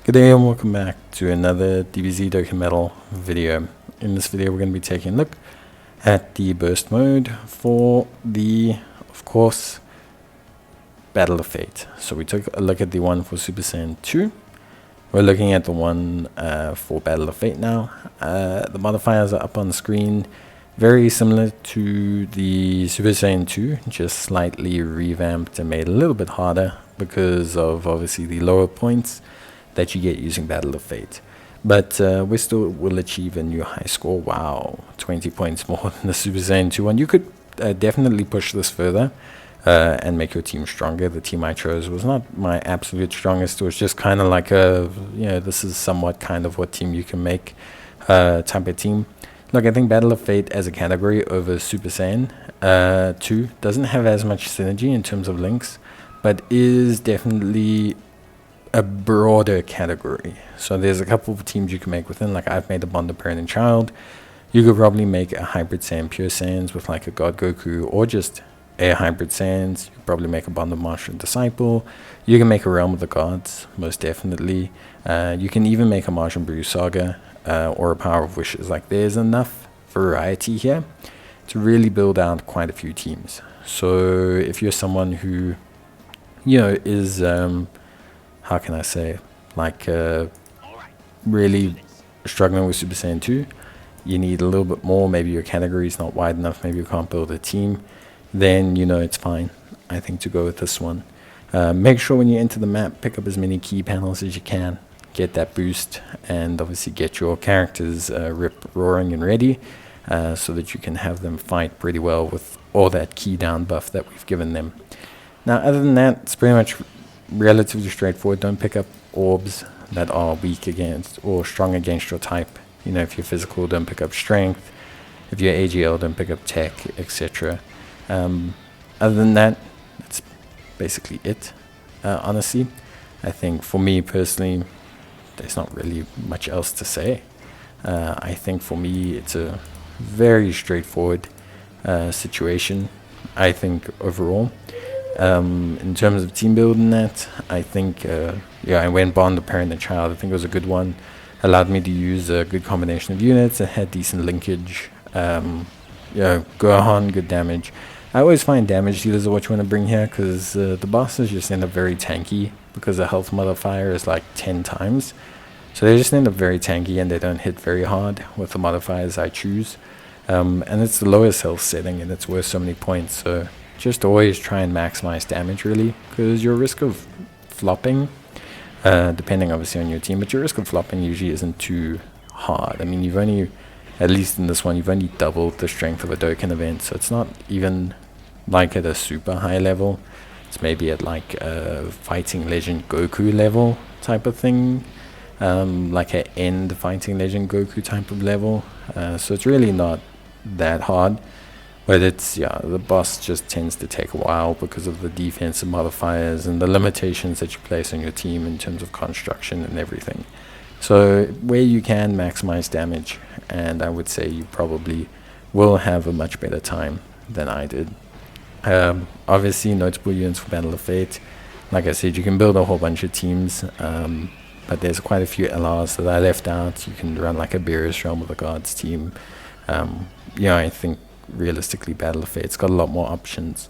Good day and welcome back to another DBZ Dokkan Metal video. In this video we're going to be taking a look at the burst mode for the, of course, Battle of Fate. So we took a look at the one for Super Saiyan 2. We're looking at the one for Battle of Fate now. The modifiers are up on the screen. Very similar to the Super Saiyan 2, just slightly revamped and made a little bit harder because of obviously the lower points that you get using Battle of Fate. But we still will achieve a new high score. Wow, 20 points more than the Super Saiyan 2 one. You could definitely push this further and make your team stronger. The team I chose was not my absolute strongest. It was just kind of like a, this is somewhat kind of what team you can make type of team. Look, I think Battle of Fate as a category over Super Saiyan 2 doesn't have as much synergy in terms of links, but is definitely a broader category. So there's a couple of teams you can make within. Like I've made a Bond of Parent and Child. You could probably make a hybrid Saiyan Pure Saiyans with like a God Goku, or just a hybrid Saiyans. You could probably make a Bond of Master and Disciple. You can make a Realm of the Gods, most definitely. You can even make a Majin Buu Saga or a Power of Wishes. Like there's enough variety here to really build out quite a few teams. So if you're someone who is how can I say, like really struggling with Super Saiyan 2, you need a little bit more, maybe your category is not wide enough, maybe you can't build a team, then it's fine, I think, to go with this one. Make sure when you enter the map, pick up as many key panels as you can, get that boost, and obviously get your characters rip-roaring and ready, so that you can have them fight pretty well with all that key down buff that we've given them. Now, other than that, it's pretty much relatively straightforward. Don't pick up orbs that are weak against or strong against your type. If you're physical, don't pick up strength. If you're AGL, don't pick up tech, etc. Other than that, that's basically it. Honestly, I think for me personally, there's not really much else to say. I think for me, it's a very straightforward situation, I think, overall. In terms of team building that, I think, I went Bond of Parent and Child. I think it was a good one. Allowed me to use a good combination of units. It had decent linkage. Gohan, good damage. I always find damage dealers are what you want to bring here, because the bosses just end up very tanky, because the health modifier is like 10 times. So they just end up very tanky, and they don't hit very hard with the modifiers I choose. And it's the lowest health setting, and it's worth so many points. So just always try and maximize damage, really, because your risk of flopping, depending obviously on your team, but your risk of flopping usually isn't too hard. I mean, you've only, at least in this one, you've only doubled the strength of a Dokkan event, so it's not even like at a super high level. It's maybe at like a Fighting Legend Goku level type of thing, like an end Fighting Legend Goku type of level. So it's really not that hard. But it's, the boss just tends to take a while because of the defensive modifiers and the limitations that you place on your team in terms of construction and everything. So where you can, maximize damage, and I would say you probably will have a much better time than I did. Obviously, notable units for Battle of Fate. Like I said, you can build a whole bunch of teams, but there's quite a few LRs that I left out. You can run like a Beerus Realm of the Gods team. I think realistically Battle of Fate's got a lot more options.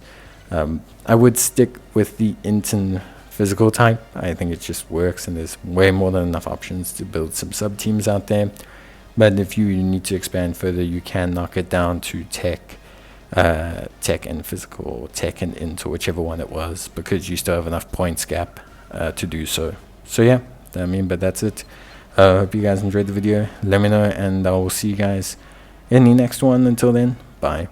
I would stick with the Inten physical type. I think it just works, and there's way more than enough options to build some sub teams out there. But if you need to expand further, you can knock it down to tech and physical, or tech and int, or whichever one it was, because you still have enough points gap to do so. So yeah, but that's it. Hope you guys enjoyed the video. Let me know, and I will see you guys in the next one. Until then, bye.